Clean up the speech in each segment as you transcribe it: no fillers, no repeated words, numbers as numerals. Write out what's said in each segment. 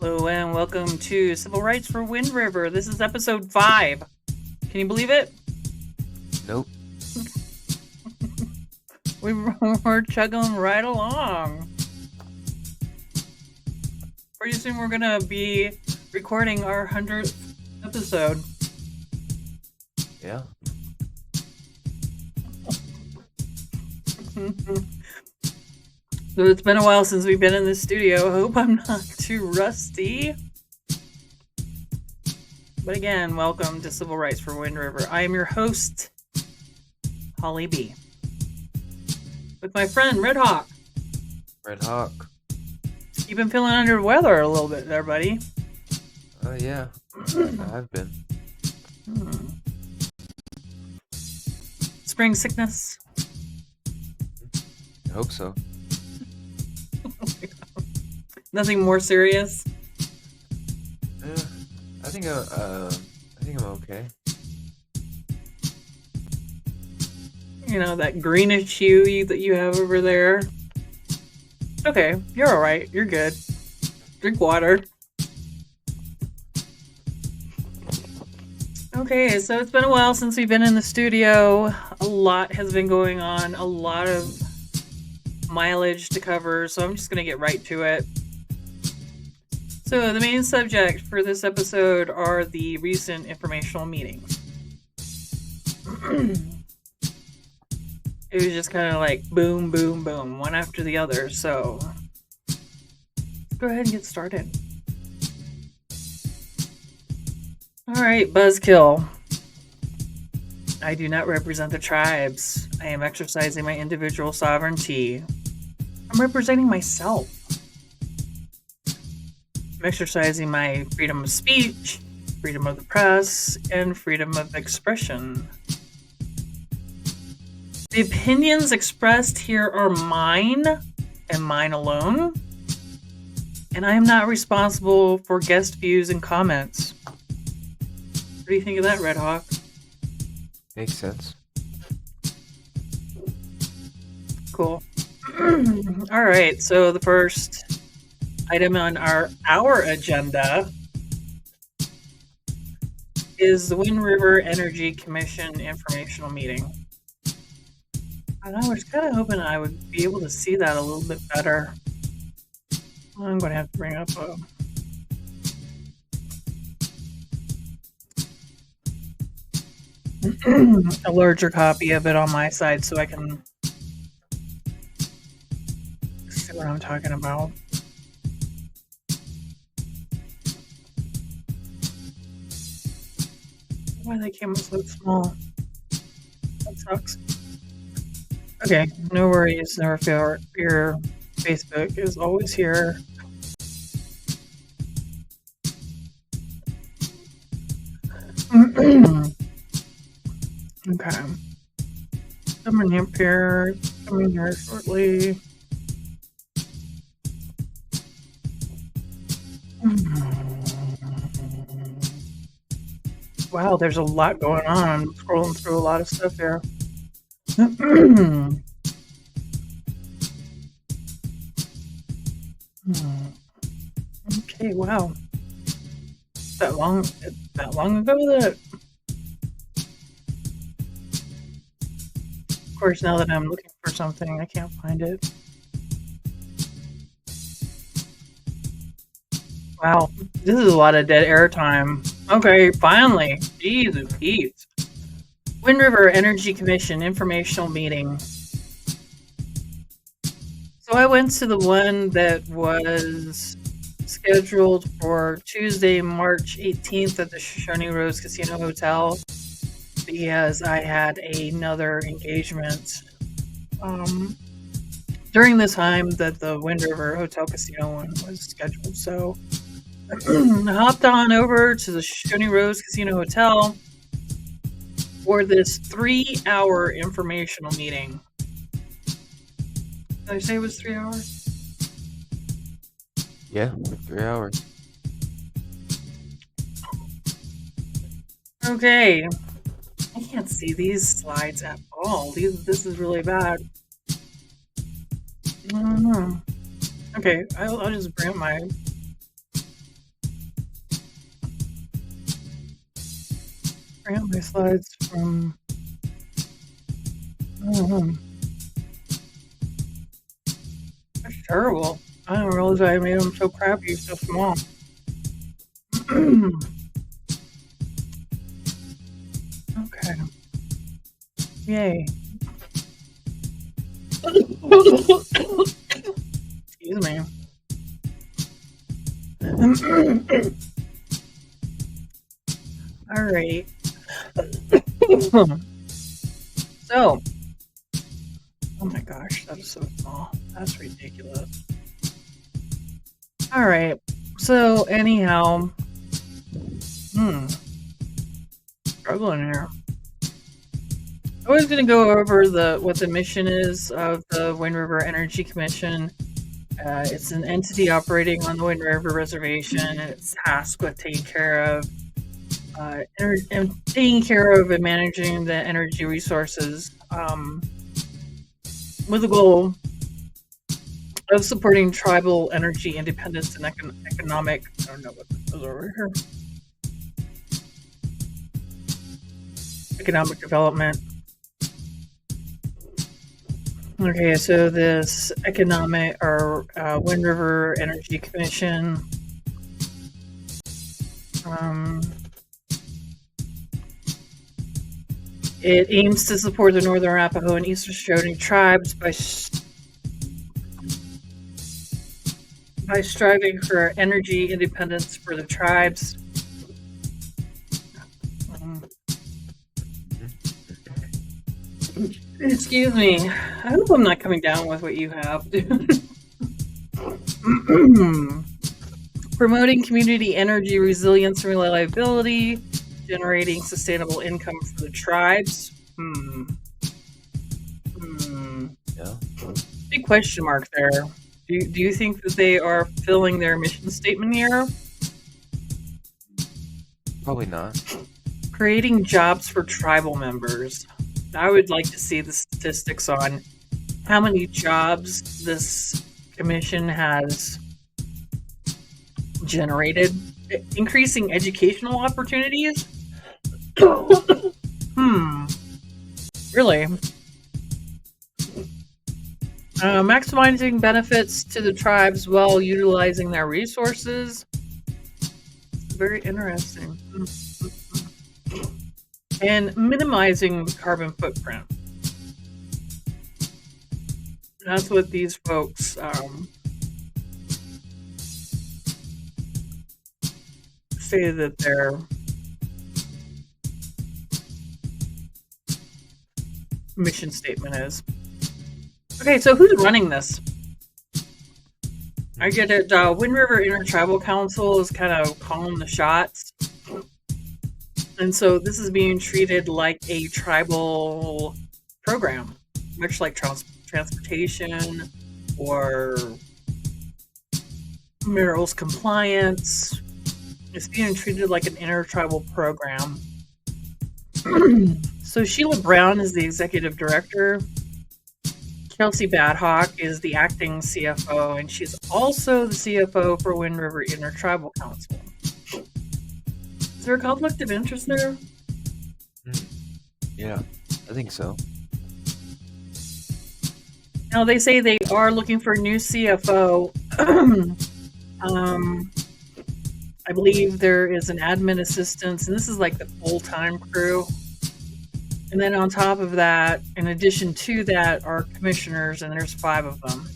Hello and welcome to Civil Rights for Wind River. This is episode 5. Can you believe it? Nope. We're chugging right along. Pretty soon we're going to be recording our 100th episode. Yeah. So it's been a while since we've been in the studio. I hope I'm not too rusty. But again, welcome to Civil Rights for Wind River. I am your host, Holly B. With my friend, Red Hawk. Red Hawk. You've been feeling under the weather a little bit there, buddy. Oh, yeah. I've been. Spring sickness? I hope so. Nothing more serious? Yeah. I think I'm okay. You know, that greenish hue that you have over there. Okay, you're alright. You're good. Drink water. Okay, so it's been a while since we've been in the studio. A lot has been going on. A lot of mileage to cover, so I'm just going to get right to it. So the main subject for this episode are the recent informational meetings. It was just kind of like boom, boom, boom, one after the other. So let's go ahead and get started. All right, buzzkill. I do not represent the tribes. I am exercising my individual sovereignty. I'm representing myself. I'm exercising my freedom of speech, freedom of the press, and freedom of expression. The opinions expressed here are mine and mine alone, and I am not responsible for guest views and comments. What do you think of that, Red Hawk? Makes sense. Cool. All right, so the first item on our agenda is the Wind River Energy Commission informational meeting. And I was kind of hoping I would be able to see that a little bit better. I'm going to have to bring up a larger copy of it on my side so I can see what I'm talking about. Why they came up so small? That sucks. Okay, no worries. Never fear. Your Facebook is always here. Okay. Coming up here. Coming here shortly. Wow, there's a lot going on. I'm scrolling through a lot of stuff here. Okay, wow. That long ago that. Of course, now that I'm looking for something, I can't find it. Wow, this is a lot of dead air time. Okay, finally. Jesus, Pete. Wind River Energy Commission informational meeting. So I went to the one that was scheduled for Tuesday, March 18th at the Shoshone Rose Casino Hotel because I had another engagement during the time that the Wind River Hotel Casino one was scheduled. So I hopped on over to the Shoshone Rose Casino Hotel for this 3-hour informational meeting. Did I say it was 3 hours? Yeah, 3 hours. Okay. I can't see these slides at all. This is really bad. I don't know. Okay, I'll just bring up my bring up my slides from. Oh, that's terrible. I didn't realize I made them so crappy, so small. Okay. Yay. Excuse me. All right. So, oh my gosh, that is so small. That's ridiculous. All right. So, anyhow, struggling here. I was going to go over what the mission is of the Wind River Energy Commission. It's an entity operating on the Wind River Reservation, and it's tasked with taking care of and managing the energy resources with the goal of supporting tribal energy independence and economic. I don't know what this is over here. Economic development. Okay, so this economic or Wind River Energy Commission. It aims to support the Northern Arapaho and Eastern Shoshone tribes by striving for energy independence for the tribes. Excuse me. I hope I'm not coming down with what you have. Promoting community energy resilience and reliability, generating sustainable income for the tribes. Yeah. Big question mark there. Do you think that they are fulfilling their mission statement here? Probably not. Creating jobs for tribal members. I would like to see the statistics on how many jobs this commission has generated. Increasing educational opportunities? Really? Maximizing benefits to the tribes while utilizing their resources. Very interesting. And minimizing the carbon footprint. That's what these folks say that their mission statement is. Okay, so who's running this? I get it. Wind River Intertribal Council is kind of calling the shots. And so this is being treated like a tribal program, much like transportation or minerals compliance. It's being treated like an intertribal program. So Sheila Brown is the executive director. Kelsey Badhawk is the acting CFO, and she's also the CFO for Wind River Intertribal Council. Is there a conflict of interest there? Yeah, I think so. Now, they say they are looking for a new CFO. I believe there is an admin assistant, and this is like the full-time crew. And then on top of that, in addition to that, are commissioners, and there's 5 of them.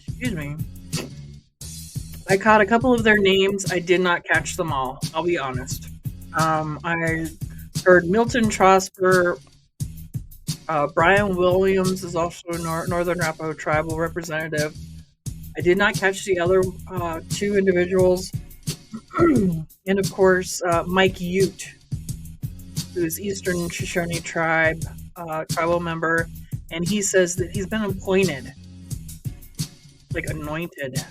Excuse me. I caught a couple of their names. I did not catch them all. I'll be honest. I heard Milton Trosper. Brian Williams is also a Northern Arapaho tribal representative. I did not catch the other 2 individuals. And of course, Mike Ute, who is Eastern Shoshone tribe, tribal member. And he says that he's been appointed, like anointed.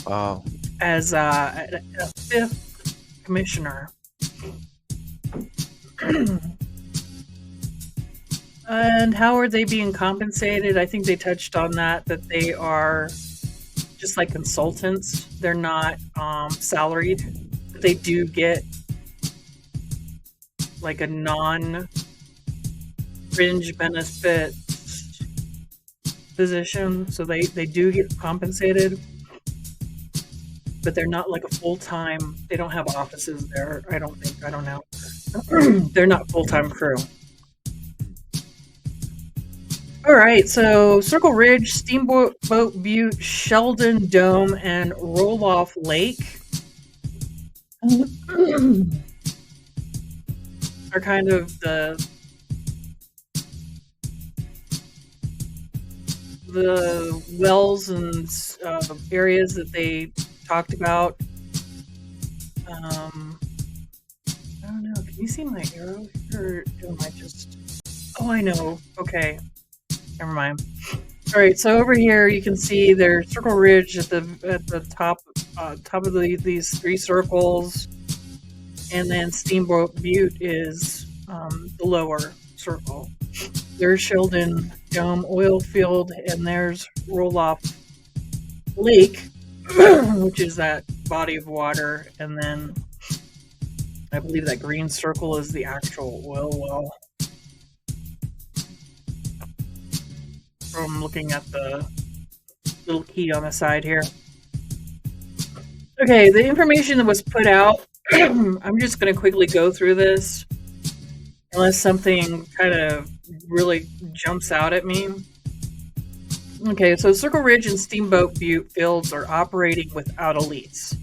Wow. As a 5th commissioner. And how are they being compensated? I think they touched on that they are just like consultants. They're not salaried But they do get like a non-fringe benefit position, so they do get compensated, but they're not like a full-time. They don't have offices there. I don't think. I don't know. They're not full-time crew. All right, so Circle Ridge, Steamboat Butte, Sheldon Dome, and Roll-Off Lake are kind of the wells and areas that they talked about. I don't know. Can you see my arrow here? Or am I just... Oh, I know. Okay. Never mind. All right, so over here you can see there's Circle Ridge at the top of these three circles, and then Steamboat Butte is the lower circle. There's Sheldon Dome oil field, and there's Roll-Off Lake, which is that body of water, and then I believe that green circle is the actual oil well. From looking at the little key on the side here. Okay, the information that was put out, I'm just going to quickly go through this, unless something kind of really jumps out at me. Okay, so Circle Ridge and Steamboat Butte fields are operating without a lease,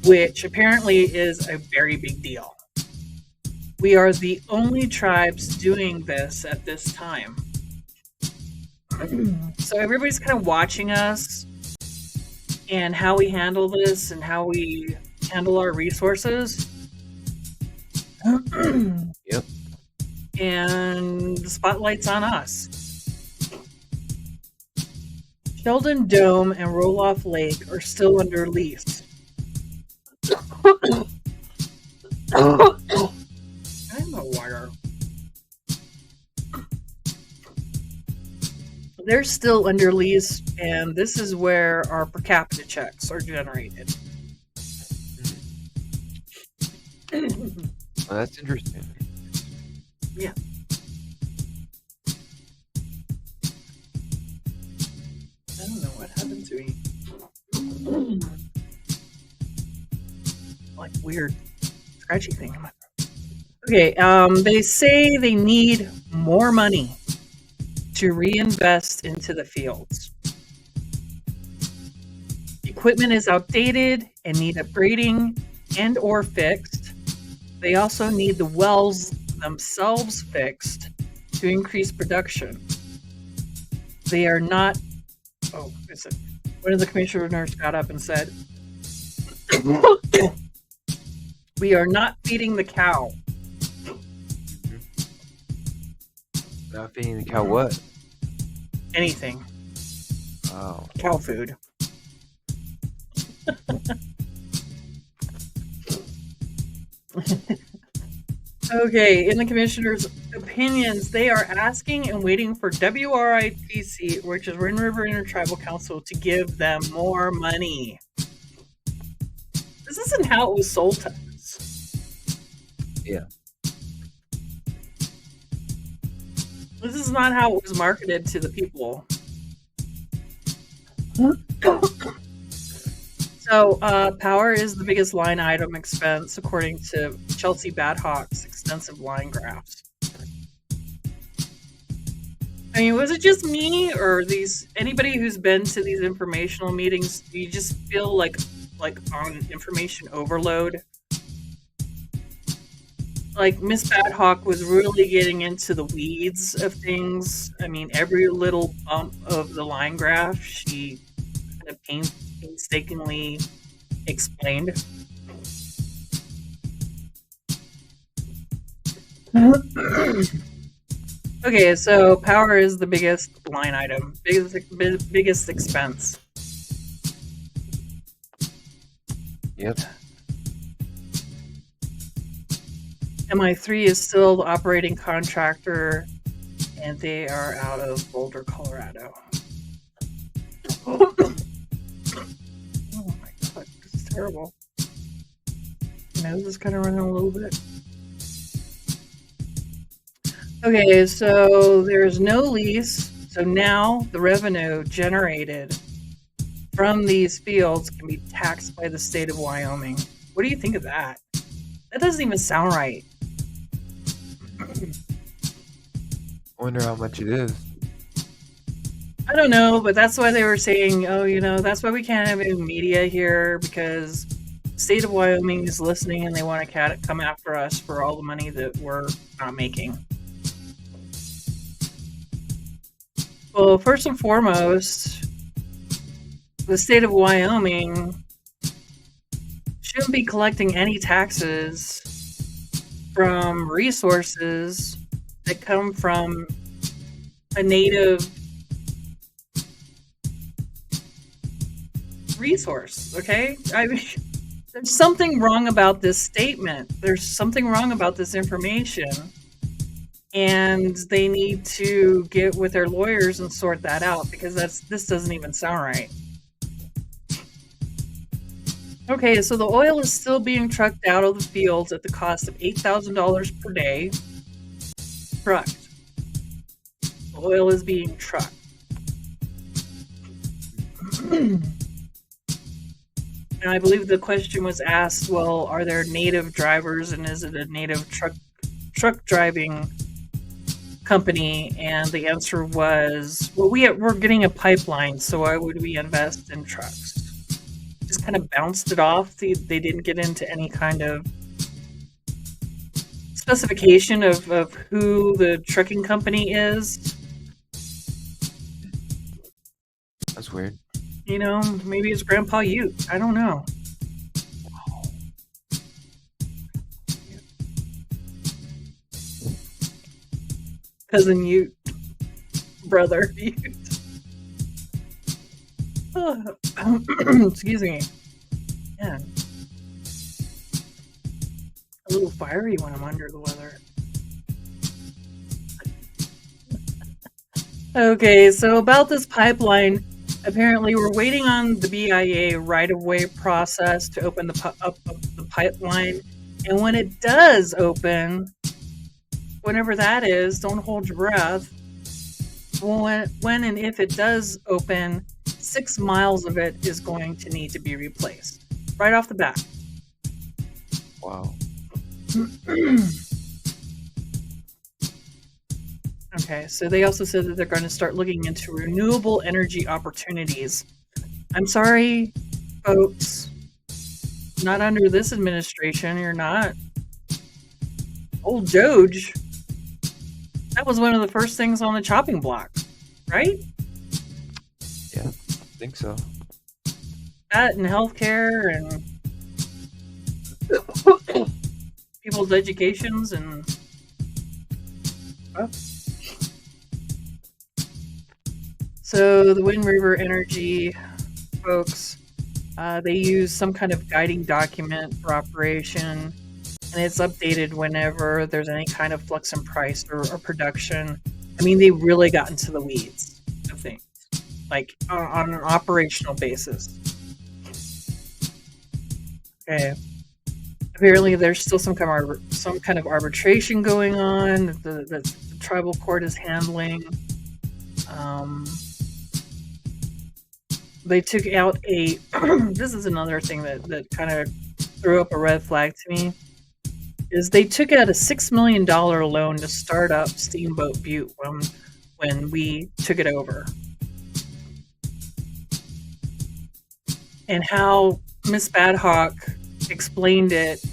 which apparently is a very big deal. We are the only tribes doing this at this time. So everybody's kind of watching us and how we handle this and how we handle our resources. Yep. And the spotlight's on us. Sheldon Dome and Roll-Off Lake are still under lease. I'm a water. They're still under lease, and this is where our per capita checks are generated. Well, that's interesting. Yeah. I don't know what happened to me. Like weird scratchy thing in my throat. Okay, they say they need more money to reinvest into the fields. Equipment is outdated and need upgrading and or fixed. They also need the wells themselves fixed to increase production. They are not... Oh, is it? One of the commissioners got up and said, "We are not feeding the cow." Not feeding the cow what? Anything. Wow. Cow food. Okay, in the commissioner's opinions, they are asking and waiting for WRITC, which is Wind River Intertribal Council, to give them more money. This isn't how it was sold to us. Yeah. This is not how it was marketed to the people. So, power is the biggest line item expense, according to Chelsea Badhawk's extensive line graphs. I mean, was it just me, or anybody who's been to these informational meetings? Do you just feel like on information overload? Like, Miss Badhawk was really getting into the weeds of things. I mean, every little bump of the line graph, she kind of painstakingly explained. Okay, so power is the biggest line item, biggest expense. Yep. MI3 is still the operating contractor, and they are out of Boulder, Colorado. Oh my god, this is terrible. Nose is kind of running a little bit. Okay, so there's no lease. So now the revenue generated from these fields can be taxed by the state of Wyoming. What do you think of that? That doesn't even sound right. Wonder how much it is. I don't know, but that's why they were saying, oh, that's why we can't have any media here because the state of Wyoming is listening and they want to come after us for all the money that we're not making. Well, first and foremost, the state of Wyoming shouldn't be collecting any taxes from resources that come from a native resource, okay? I mean, there's something wrong about this statement. There's something wrong about this information. And they need to get with their lawyers and sort that out because this doesn't even sound right. Okay, so the oil is still being trucked out of the fields at the cost of $8,000 per day. Trucked. The oil is being trucked. And I believe the question was asked, well, are there native drivers and is it a native truck driving company? And the answer was, well, we're getting a pipeline, so why would we invest in trucks? Just kind of bounced it off. They didn't get into any kind of specification of who the trucking company is. That's weird. Maybe it's Grandpa Ute. I don't know. Cousin Ute. Brother Ute. Excuse me. Man. A little fiery when I'm under the weather. Okay, so about this pipeline, apparently we're waiting on the BIA right-of-way process to open up the pipeline. And when it does open, whenever that is, don't hold your breath. When and if it does open, 6 miles of it is going to need to be replaced. Right off the bat. Wow. Okay, so they also said that they're going to start looking into renewable energy opportunities. I'm sorry, folks. Not under this administration, you're not. Old Doge. That was one of the first things on the chopping block, right? Yeah, I think so. That and healthcare and people's educations and well. So the Wind River Energy folks, they use some kind of guiding document for operation, and it's updated whenever there's any kind of flux in price or production. I mean, they really got into the weeds of things, like on an operational basis. Okay. Apparently, there's still some kind of arbitration going on that the tribal court is handling. They took out a. This is another thing that kind of threw up a red flag to me. Is they took out a $6 million loan to start up Steamboat Butte when we took it over, and how Miss Badhawk explained it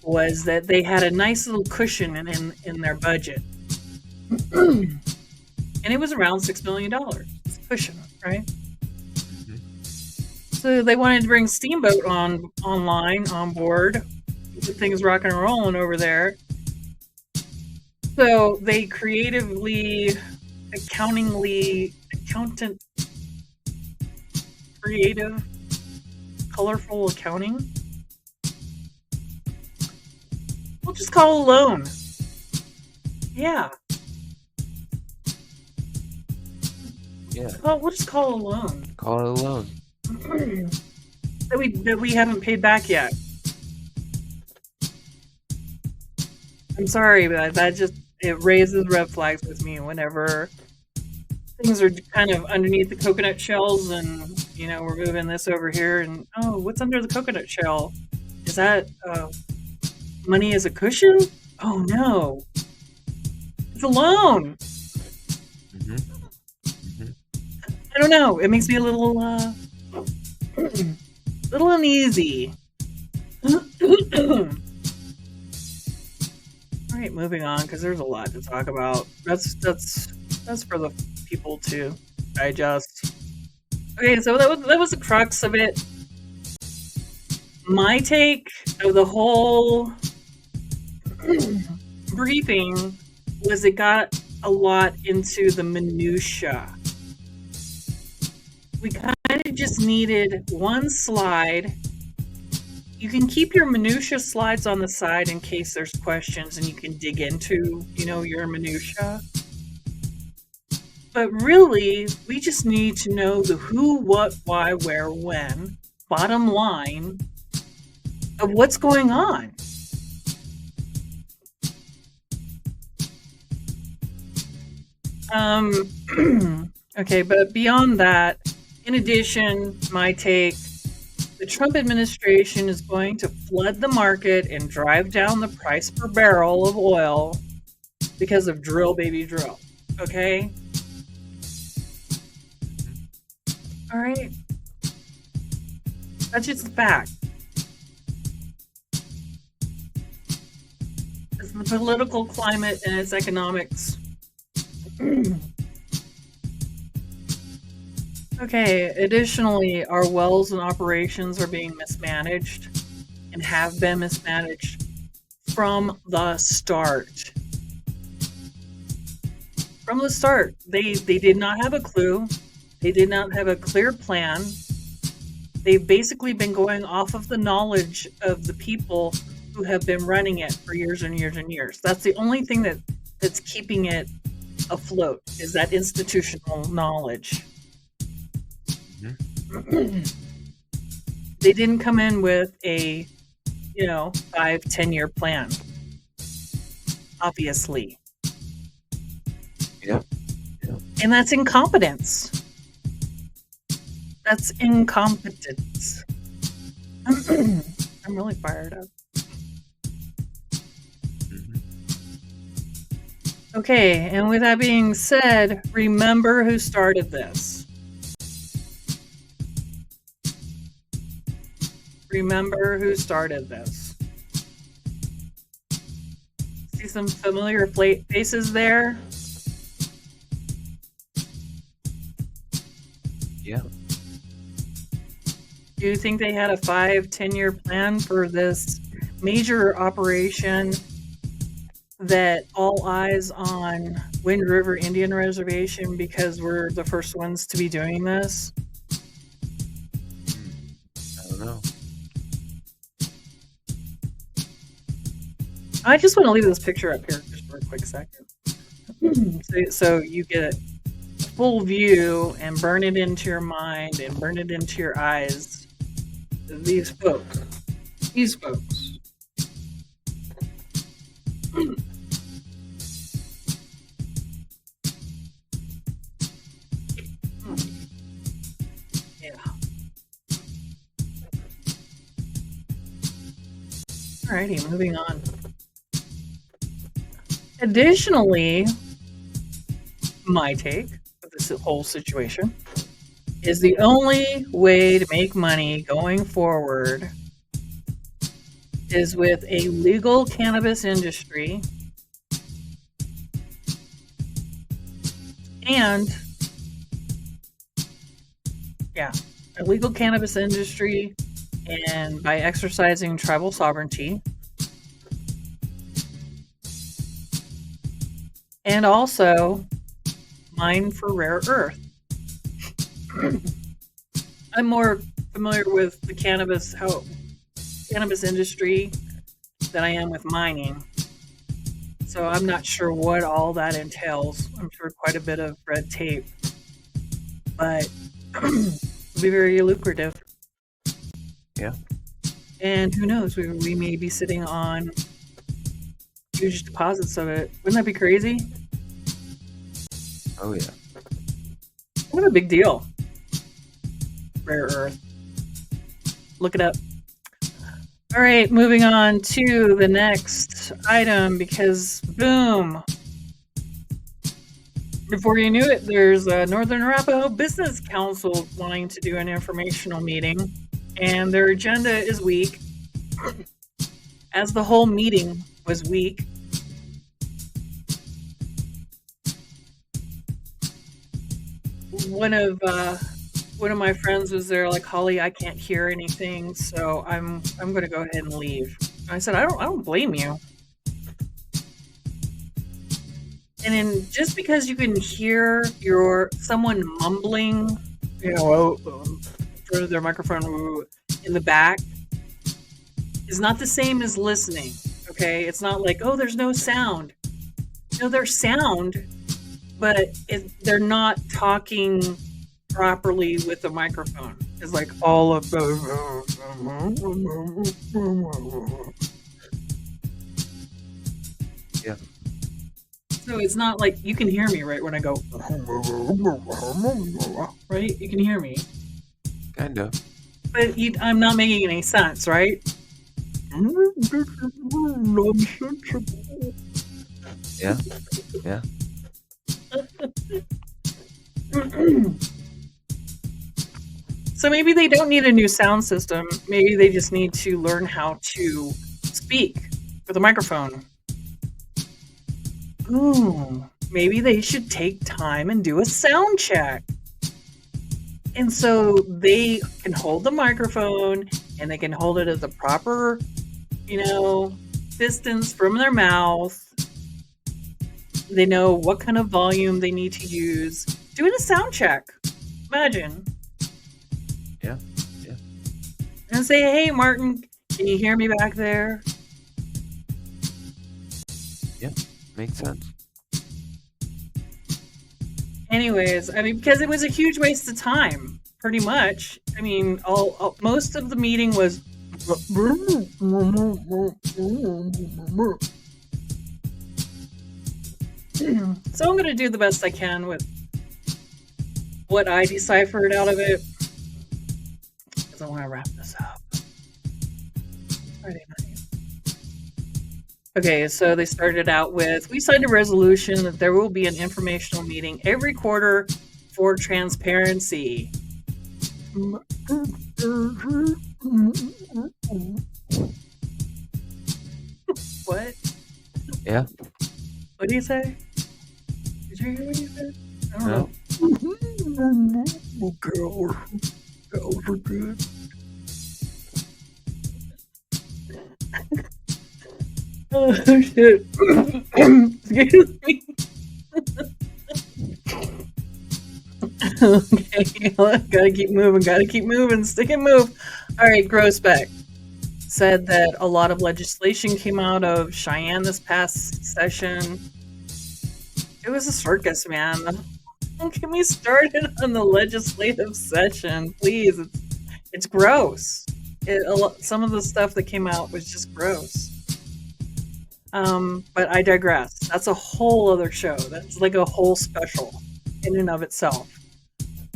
was that they had a nice little cushion in their budget, and it was around $6 million. It's a cushion, right? So they wanted to bring Steamboat on board, get things rocking and rolling over there. So they creative, colorful accounting. We'll just call it a loan. Yeah. Yeah. Well, we'll just call it a loan. Call it a loan. that we haven't paid back yet. I'm sorry, but that just it raises red flags with me whenever things are kind of underneath the coconut shells, and we're moving this over here, and oh, what's under the coconut shell? Is that money as a cushion? Oh no, it's a loan. Mhm. Mhm. I don't know. It makes me a little little uneasy. All right, moving on because there's a lot to talk about. That's for the people to digest. Okay, so that was the crux of it. My take of the whole briefing was it got a lot into the minutia. We kind of just needed one slide. You can keep your minutia slides on the side in case there's questions and you can dig into, your minutia. But really, we just need to know the who, what, why, where, when, bottom line of what's going on. Okay, but beyond that, in addition, my take, the Trump administration is going to flood the market and drive down the price per barrel of oil because of drill, baby, drill. Okay? All right? That's just a fact. It's the political climate and its economics. Okay, additionally, our wells and operations are being mismanaged and have been mismanaged from the start. From the start, they did not have a clue. They did not have a clear plan. They've basically been going off of the knowledge of the people who have been running it for years and years and years. That's the only thing that's keeping it afloat is that institutional knowledge. Mhm. They didn't come in with a 5-10 year plan, obviously. Yeah. Yeah. And that's incompetence. That's incompetence. I'm really fired up. Mhm. Okay, and with that being said, remember who started this. Remember who started this. See some familiar faces there? Yeah. Do you think they had a 5-10 year plan for this major operation that all eyes on Wind River Indian Reservation because we're the first ones to be doing this? I don't know. I just want to leave this picture up here just for a quick second. So you get a full view and burn it into your mind and burn it into your eyes. These folks. These folks. Yeah. Alrighty, moving on. Additionally, my take of this whole situation is the only way to make money going forward is with a legal cannabis industry and a legal cannabis industry and by exercising tribal sovereignty and also mine for rare earth. I'm more familiar with the cannabis industry than I am with mining. So I'm not sure what all that entails. I'm sure quite a bit of red tape. But it'll be very lucrative. Yeah. And who knows, we may be sitting on huge deposits of it. Wouldn't that be crazy? Oh, yeah. What a big deal. Rare earth. Look it up. All right, moving on to the next item because boom. Before you knew it, there's a Northern Arapaho Business Council wanting to do an informational meeting, and their agenda is weak, as the whole meeting was weak. One of my friends was there, like, Holly, I can't hear anything, so I'm going to go ahead and leave. I said, I don't blame you. And then just because you can hear someone mumbling, in front of their microphone in the back, is not the same as listening. Okay, it's not like, oh, there's no sound. No, there's sound, but they're not talking properly with the microphone. It's like all of Yeah. So it's not like you can hear me right when I go right. You can hear me, Kind of. but I'm not making any sense, right? Yeah. Yeah. So maybe they don't need a new sound system. Maybe they just need to learn how to speak with a microphone. Ooh, maybe they should take time and do a sound check. And so they can hold the microphone and they can hold it at the proper, distance from their mouth. They know what kind of volume they need to use. Doing a sound check. Imagine. Yeah. Yeah. And say, hey, Martin, can you hear me back there? Yeah. Makes sense. Anyways, I mean, because it was a huge waste of time, pretty much. I mean, most of the meeting was. So I'm going to do the best I can with what I deciphered out of it, because I want to wrap this up. Friday night. Okay, so they started out with, we signed a resolution that there will be an informational meeting every quarter for transparency. What? Yeah. What do you say? Did you hear what he said? I don't know. Girls are good. Oh shit! Excuse me. Okay, gotta keep moving, stick and move. All right, Grossbeck said that a lot of legislation came out of Cheyenne this past session. It was a circus, man. Don't get me started on the legislative session, please. It's gross. Some of the stuff that came out was just gross. But I digress. That's a whole other show. That's like a whole special in and of itself.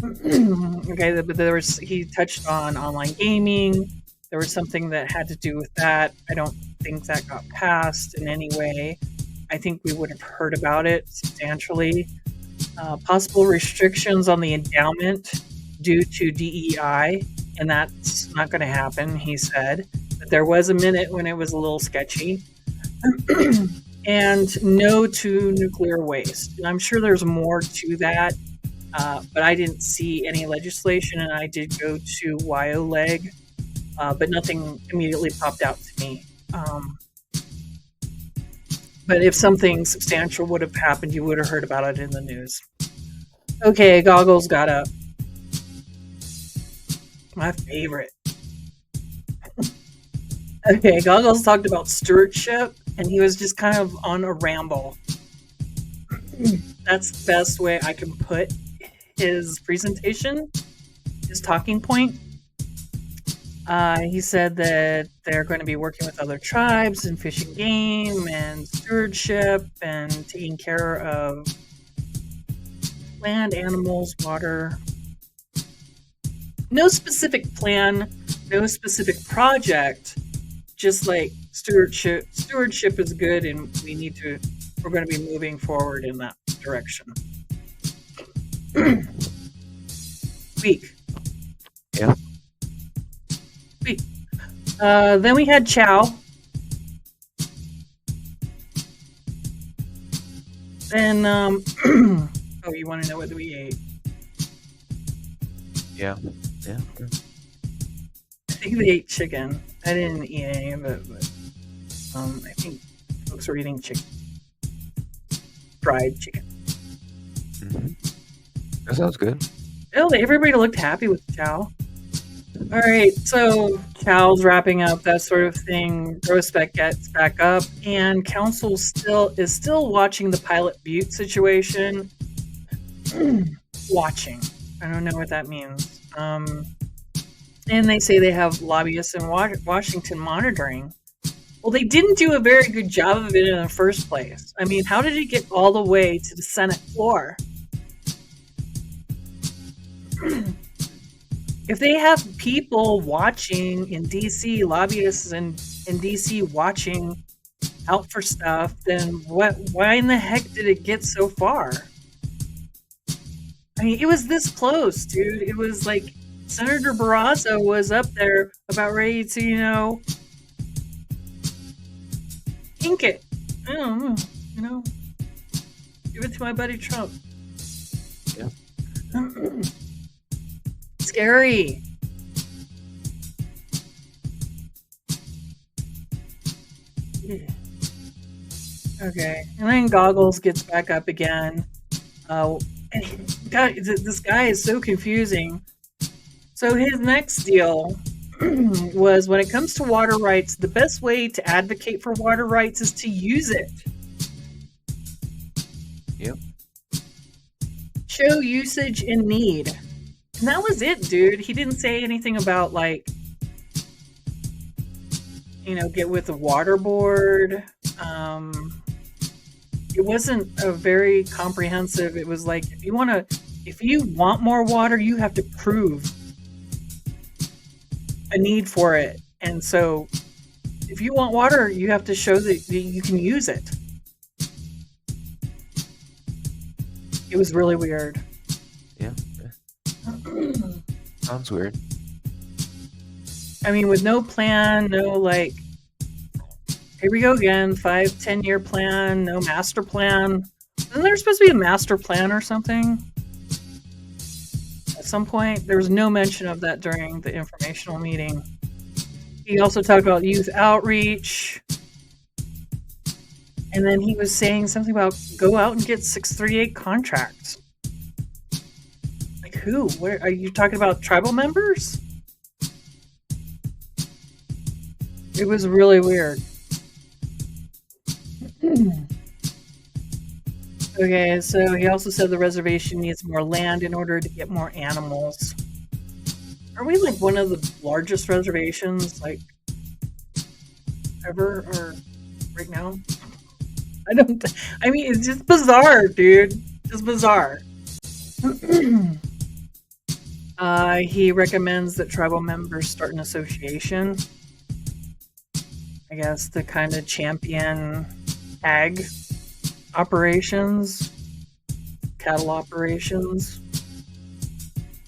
Okay, but he touched on online gaming. There was something that had to do with that. I don't think that got passed in any way. I think we would have heard about it substantially. Possible restrictions on the endowment due to DEI, and that's not going to happen, he said. But there was a minute when it was a little sketchy. And no to nuclear waste. And I'm sure there's more to that, but I didn't see any legislation, and I did go to WyoLeg, but nothing immediately popped out to me. But if something substantial would have happened, you would have heard about it in the news. Okay, Goggles got up. My favorite. Okay, Goggles talked about stewardship, and he was just kind of on a ramble. That's the best way I can put his presentation, his talking point. He said that they're going to be working with other tribes and fishing game and stewardship and taking care of land, animals, water. No specific plan, no specific project, just like stewardship is good and we're going to be moving forward in that direction. Week. Yeah. Week. Then we had Chow. Then oh, you want to know what we ate? Yeah. Yeah. I think they ate chicken. I didn't eat any of it, but I think folks were eating chicken, fried chicken. That sounds good. Oh, everybody looked happy with Chow. All right, so Chow's wrapping up that sort of thing. Grospec gets back up, and council is still watching the Pilot Butte situation. Watching. I don't know what that means. And they say they have lobbyists in Washington monitoring. Well, they didn't do a very good job of it in the first place. I mean, how did it get all the way to the Senate floor? If they have people watching in DC, lobbyists in DC watching out for stuff, then why in the heck did it get so far? I mean, it was this close, dude. It was like Senator Barraza was up there about ready to, ink it. I don't know, give it to my buddy Trump. Yeah. Scary. Okay, and then Goggles gets back up again. God, this guy is so confusing. So his next deal was, when it comes to water rights, the best way to advocate for water rights is to use it. Yep. Show usage and need. And that was it, dude. He didn't say anything about, like, get with the water board. It wasn't a very comprehensive. It was like, if you want more water, you have to prove a need for it. And so if you want water, you have to show that you can use it. It was really weird. Yeah. Sounds weird. I mean, with no plan, no, like, here we go again, 5-10 year plan, no master plan. Isn't there supposed to be a master plan or something? At some point, there was no mention of that during the informational meeting. He also talked about youth outreach. And then he was saying something about go out and get 638 contracts. Like who? Where are you talking about? Tribal members? It was really weird. Okay, so he also said the reservation needs more land in order to get more animals. Are we like one of the largest reservations, like, ever, or right now? I mean, it's just bizarre, dude. Just bizarre. He recommends that tribal members start an association, I guess, to kind of champion ag operations, cattle operations.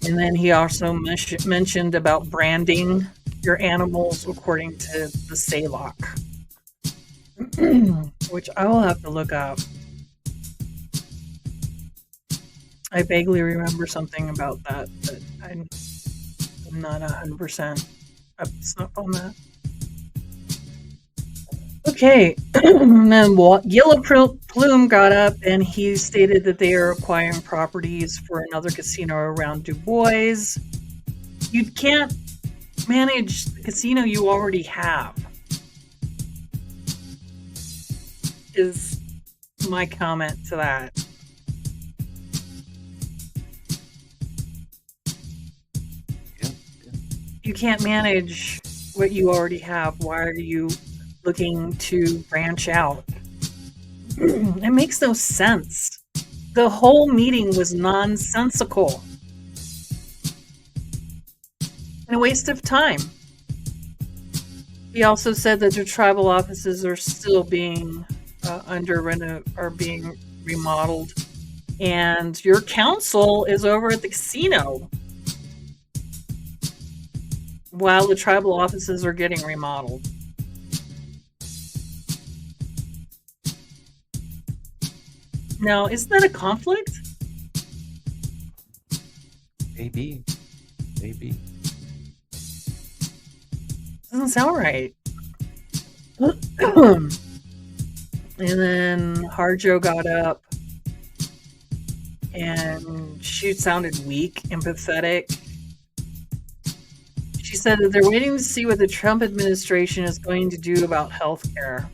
And then he also mentioned about branding your animals according to the SALOC, which I will have to look up. I vaguely remember something about that, but I'm not 100% up to snuff on that. Okay, and then Yellow Plume got up and he stated that they are acquiring properties for another casino around Du Bois. You can't manage the casino you already have, is my comment to that. you can't manage what you already have. Why are you looking to branch out? It makes no sense. The whole meeting was nonsensical and a waste of time. He also said that the tribal offices are still being are being remodeled, and your council is over at the casino while the tribal offices are getting remodeled. Now, isn't that a conflict? Maybe. Maybe. Doesn't sound right. And then Harjo got up and she sounded weak and pathetic. She said that they're waiting to see what the Trump administration is going to do about healthcare.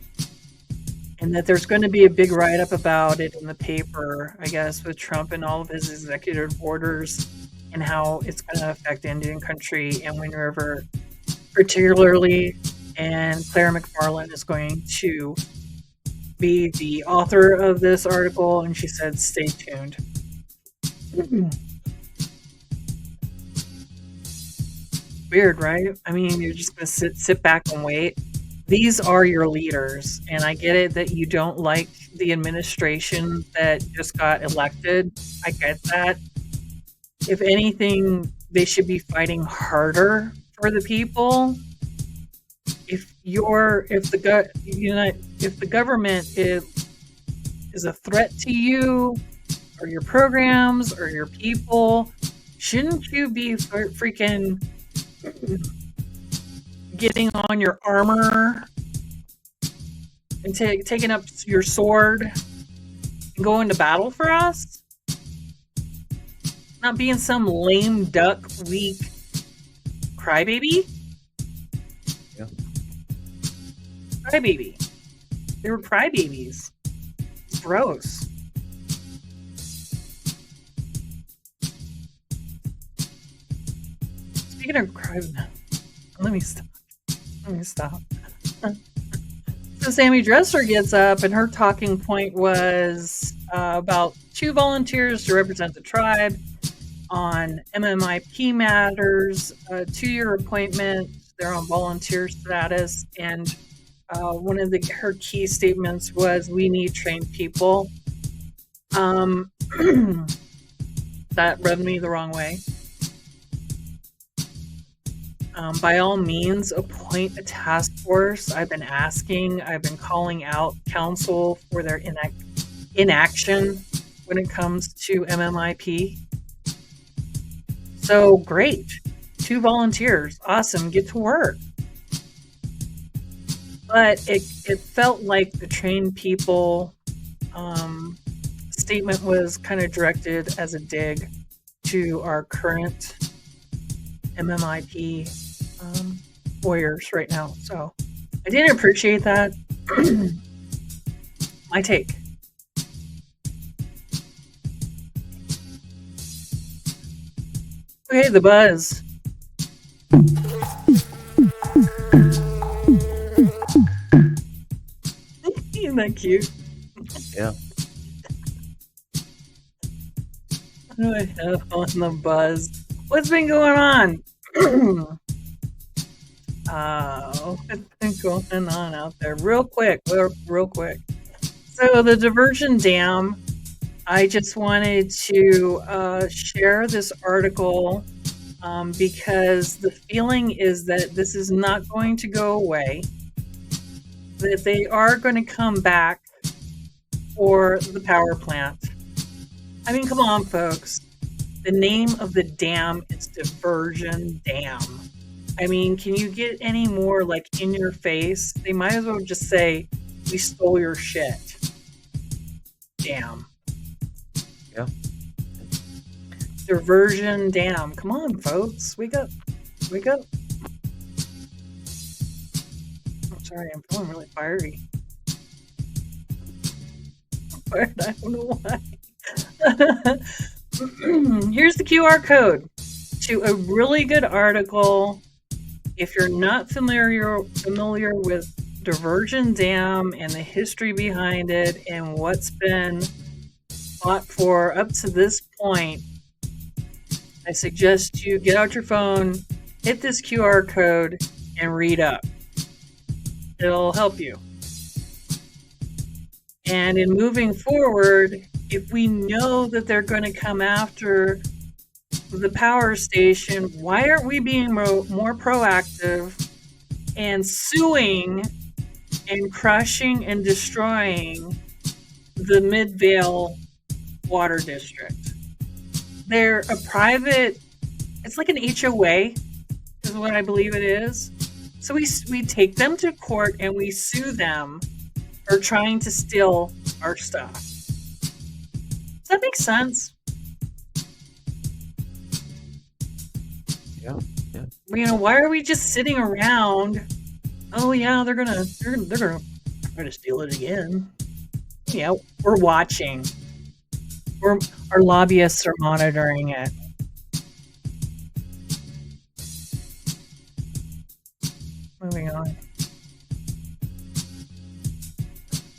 And that there's going to be a big write-up about it in the paper, I guess, with Trump and all of his executive orders and how it's going to affect Indian country and Wind River particularly. And Claire McFarland is going to be the author of this article, and she said, stay tuned. Weird, right? I mean, you're just going to sit back and wait. These are your leaders, and I get it that you don't like the administration that just got elected. I get that. If anything, they should be fighting harder for the people. If the government is a threat to you or your programs or your people, shouldn't you be freaking getting on your armor and taking up your sword and going to battle for us? Not being some lame duck, weak crybaby? Yeah. Crybaby. They were crybabies. Gross. Speaking of crybabies, let me stop. So Sammy Dresser gets up, and her talking point was about 2 volunteers to represent the tribe on MMIP matters, 2-year appointment. They're on volunteer status, and one of her key statements was, "We need trained people." That rubbed me the wrong way. By all means, appoint a task force. I've been calling out council for their inaction when it comes to MMIP. So great. 2 volunteers. Awesome. Get to work. But it felt like the trained people statement was kind of directed as a dig to our current MMIP warriors right now. So I didn't appreciate that. My take. Okay, the buzz. Isn't that cute? Yeah. What do I have on the buzz? What's been going on? What's been going on out there? Real quick. So the diversion dam, I just wanted to share this article because the feeling is that this is not going to go away, that they are going to come back for the power plant. I mean, come on, folks. The name of the dam is Diversion Dam. I mean, can you get any more like in your face? They might as well just say, "We stole your shit." Dam. Yeah. Diversion Dam. Come on, folks. Wake up. Wake up. I'm sorry, I'm feeling really fiery. I don't know why. Here's the QR code to a really good article If you're not familiar with Diversion Dam and the history behind it and what's been fought for up to this point, I suggest you get out your phone, hit this QR code, and read up. It'll help you. And in moving forward, if we know that they're going to come after the power station, why aren't we being more proactive and suing and crushing and destroying the Midvale Water District? They're a private, it's like an HOA, is what I believe it is. So we take them to court and we sue them for trying to steal our stuff. Does that make sense? Yeah. Why are we just sitting around? Oh yeah, they're gonna try to steal it again. Yeah, we're watching. Our lobbyists are monitoring it. Moving on.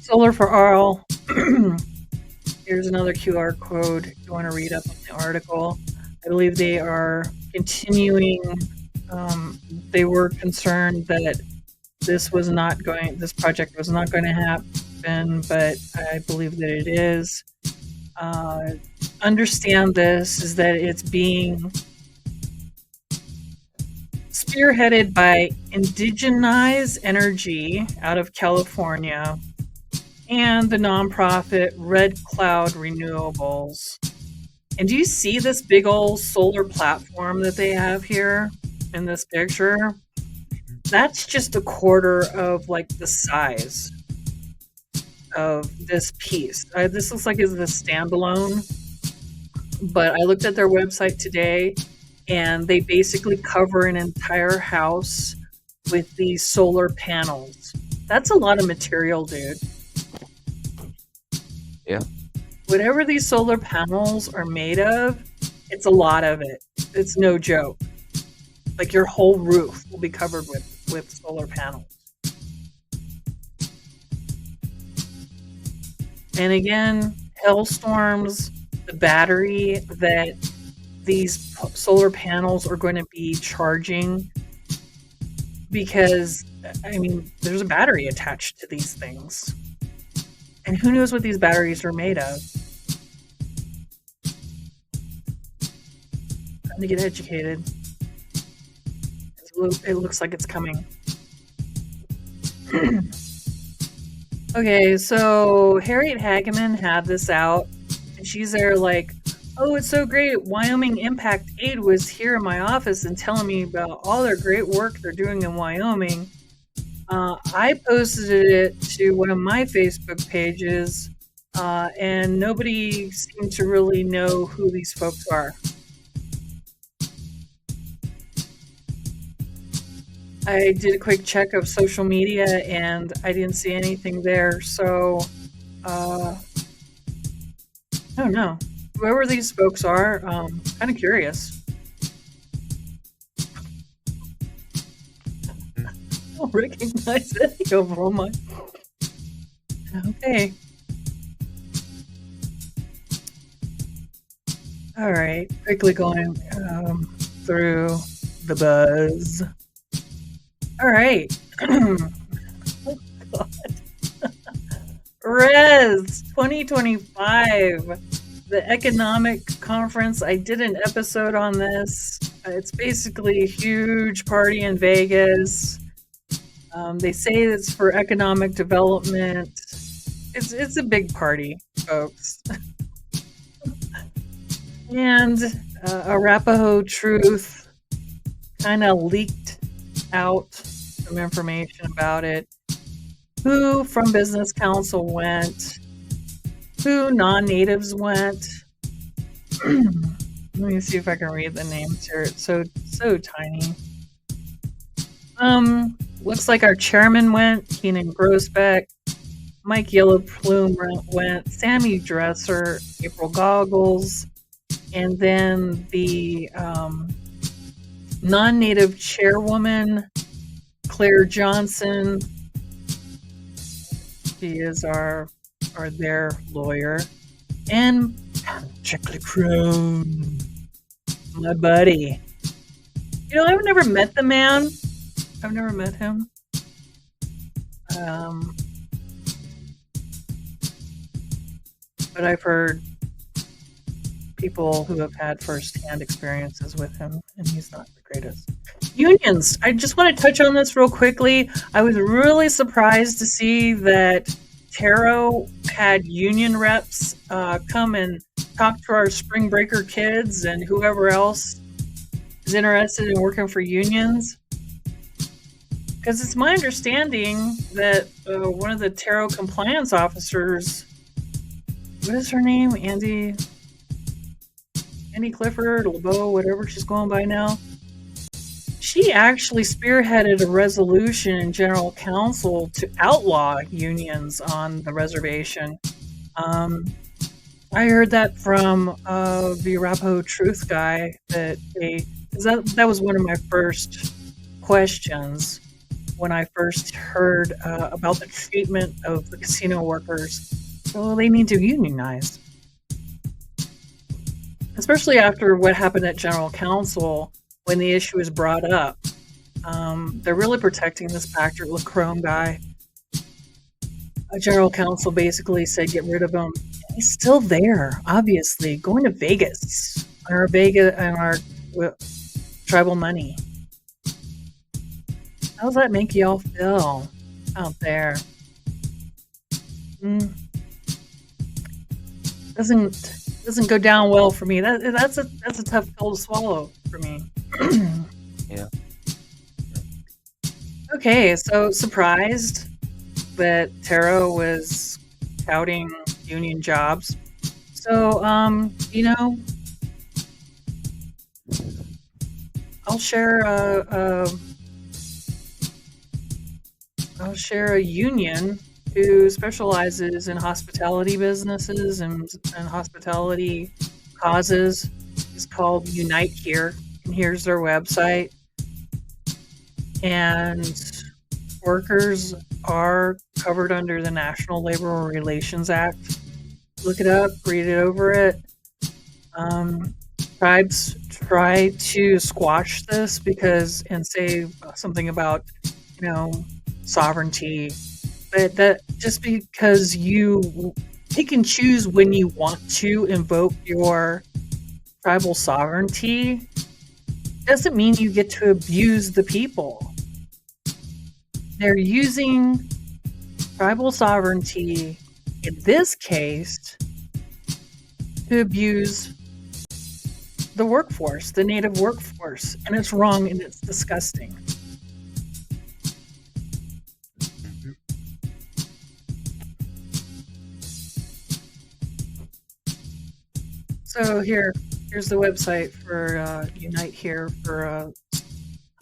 Solar for All. Here's another QR code if you want to read up on the article. I believe they are continuing. They were concerned that this project was not going to happen, but I believe that it is. Understand this is that it's being spearheaded by Indigenize Energy out of California and the nonprofit Red Cloud Renewables. And do you see this big old solar platform that they have here in this picture? That's just a quarter of like the size of this piece. This looks like it's a standalone, but I looked at their website today and they basically cover an entire house with these solar panels. That's a lot of material, dude. Yeah. Whatever these solar panels are made of, it's a lot of it. It's no joke. Like your whole roof will be covered with solar panels. And again, hailstorms, the battery that these solar panels are going to be charging, because, there's a battery attached to these things. And who knows what these batteries are made of? Time to get educated. It looks like it's coming. Okay, so Harriet Hageman had this out, and she's there like, oh, it's so great. Wyoming Impact Aid was here in my office and telling me about all their great work they're doing in Wyoming. I posted it to one of my Facebook pages, and nobody seemed to really know who these folks are. I did a quick check of social media and I didn't see anything there, so I don't know. Whoever these folks are, kind of curious. I don't recognize any of them. Okay. All right, quickly going through the buzz. All right. Oh, God. Res 2025, the economic conference. I did an episode on this. It's basically a huge party in Vegas. They say it's for economic development. It's a big party, folks. And Arapaho Truth kind of leaked out some information about it. Who from Business Council went? Who non-natives went? Let me see if I can read the names here. It's so tiny. Looks like our chairman went, Keenan Grosbeck. Mike Yellowplume went, Sammy Dresser, April Goggles, and then the non-native chairwoman Claire Johnson. She is their lawyer, and Patrick Crone, my buddy. I've never met the man. I've never met him. Um, but I've heard people who have had firsthand experiences with him, and he's not the greatest. Unions. I just want to touch on this real quickly. I was really surprised to see that Taro had union reps come and talk to our spring breaker kids and whoever else is interested in working for unions. Because it's my understanding that one of the Taro compliance officers, what is her name? Andy Clifford, LeBeau, whatever she's going by now. She actually spearheaded a resolution in General Council to outlaw unions on the reservation. I heard that from the Arapaho Truth guy that was one of my first questions when I first heard about the treatment of the casino workers. Well, they need to unionize. Especially after what happened at General Council when the issue was brought up. They're really protecting this Patrick Crone guy. General Council basically said get rid of him. He's still there, obviously, going to Vegas on our tribal money. How does that make y'all feel out there? Doesn't go down well for me. That's a tough pill to swallow for me. Yeah. Okay, so surprised that Taro was touting union jobs. So, I'll share a union who specializes in hospitality businesses and hospitality causes. It's called Unite Here, and here's their website. And workers are covered under the National Labor Relations Act. Look it up, read it over it. Tribes try to squash this and say something about, sovereignty. But that just because you pick and choose when you want to invoke your tribal sovereignty doesn't mean you get to abuse the people. They're using tribal sovereignty, in this case, to abuse the workforce, the native workforce. And it's wrong and it's disgusting. So here's the website for Unite Here for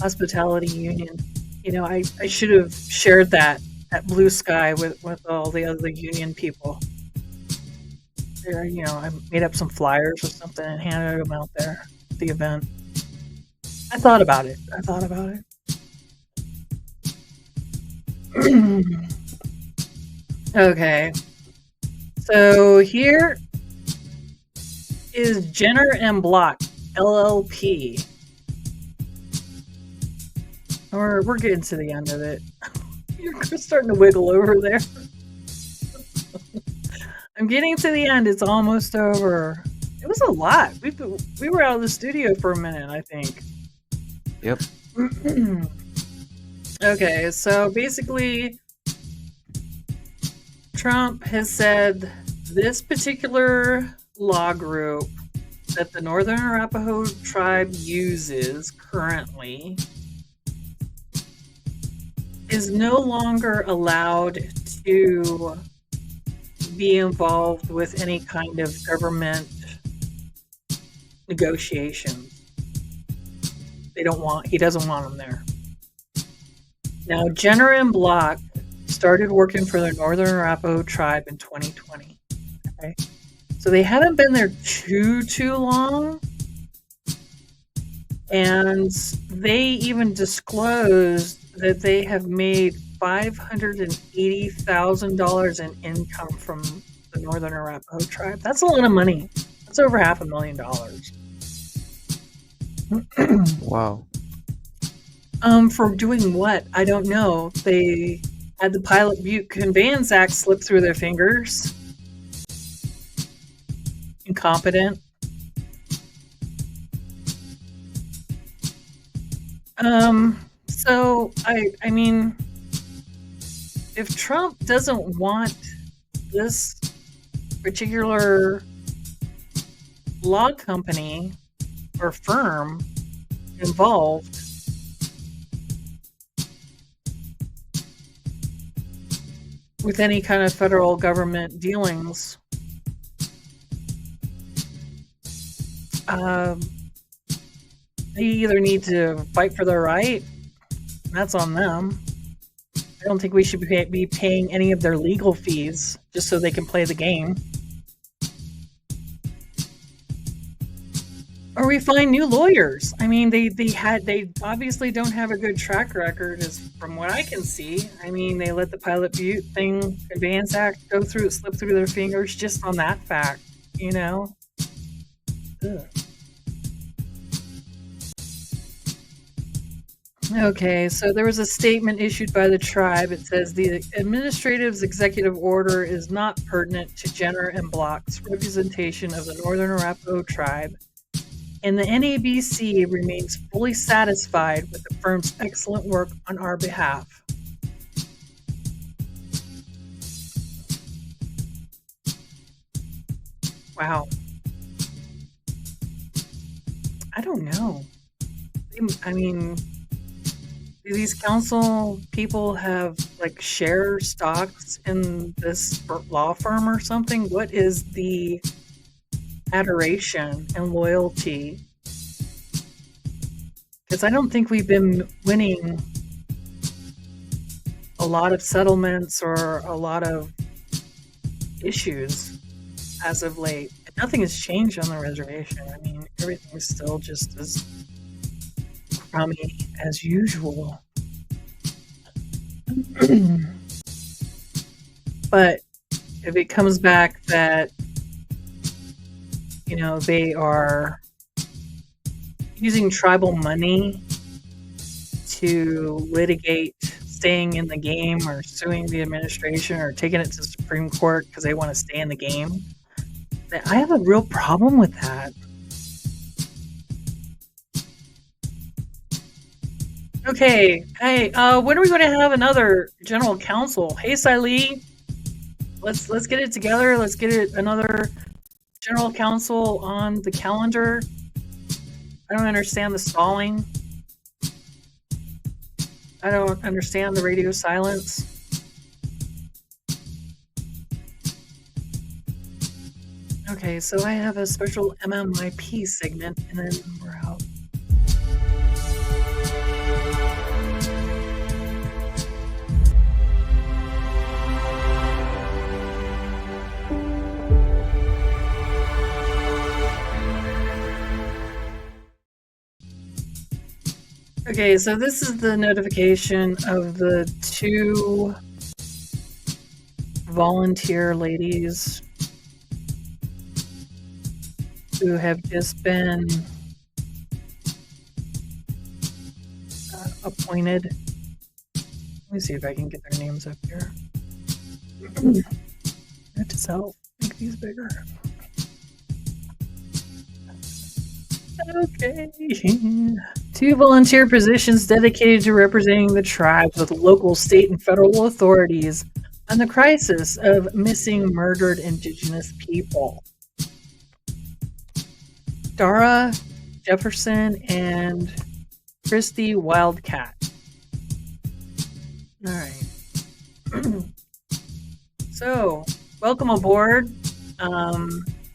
Hospitality Union. I should have shared that blue sky with all the other union people. There, I made up some flyers or something and handed them out there at the event. I thought about it. Okay. So here is Jenner and Block LLP. We're getting to the end of it. You're starting to wiggle over there. I'm getting to the end. It's almost over. It was a lot. We were out of the studio for a minute, I think. Yep. Okay, so basically, Trump has said this particular law group that the Northern Arapaho tribe uses currently is no longer allowed to be involved with any kind of government negotiations. He doesn't want them there. Now, Jenner and Block started working for the Northern Arapaho tribe in 2020. Okay, so they haven't been there too long, And they even disclosed that they have made $580,000 in income from the Northern Arapaho tribe. That's a lot of money. That's over $500,000. Wow. For doing what? I don't know. They had the Pilot Butte Conveyance Act slip through their fingers. Incompetent. So I mean, if Trump doesn't want this particular law company or firm involved, with any kind of federal government dealings, they either need to fight for their right, and that's on them. I don't think we should be paying any of their legal fees just so they can play the game. Or we find new lawyers. I mean, they obviously don't have a good track record, as from what I can see. I mean, they let the Pilot Butte thing, Advance Act, slip through their fingers just on that fact. You know. Ugh. Okay, so there was a statement issued by the tribe. It says the administrative's executive order is not pertinent to gender and blocks representation of the Northern Arapaho tribe, and the NABC remains fully satisfied with the firm's excellent work on our behalf. Wow. I don't know. I mean, do these council people have like share stocks in this law firm or something? What is the adoration and loyalty? Because I don't think we've been winning a lot of settlements or a lot of issues as of late. Nothing has changed on the reservation. I mean, everything's still just as crummy as usual. But if it comes back that, you know, they are using tribal money to litigate staying in the game or suing the administration or taking it to the Supreme Court because they want to stay in the game, I have a real problem with that. Okay, hey, when are we going to have another general council? Hey, Siley, let's get it together. Let's get another general council on the calendar. I don't understand the stalling. I don't understand the radio silence. Okay, so I have a special MMIP segment, and then we're out. Okay, so this is the notification of the 2 volunteer ladies who have just been appointed. Let me see if I can get their names up here. That does help make these bigger. Okay. 2 volunteer positions dedicated to representing the tribes with local, state, and federal authorities on the crisis of missing, murdered Indigenous people. Dara Jefferson and Christy Wildcat. All right. So, welcome aboard. I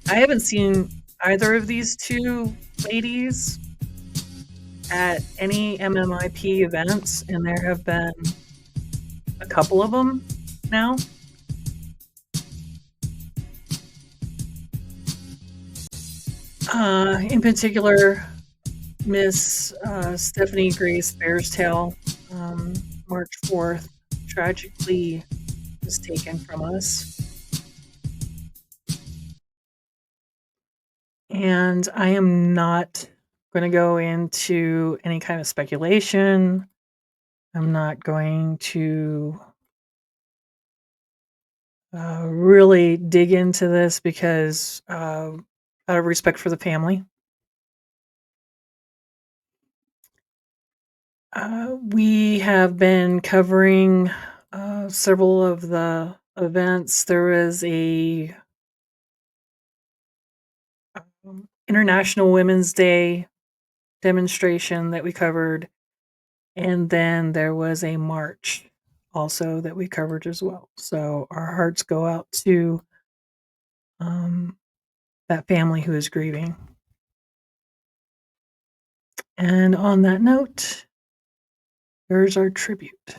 haven't seen either of these 2 ladies at any MMIP events, and there have been a couple of them now. In particular, Miss Stephanie Grace Bearstail, March 4th, tragically was taken from us. And I am not going to go into any kind of speculation. I'm not going to really dig into this because out of respect for the family. We have been covering several of the events. There was a International Women's Day demonstration that we covered, and then there was a march also that we covered as well. So our hearts go out to that family who is grieving. And on that note, here's our tribute.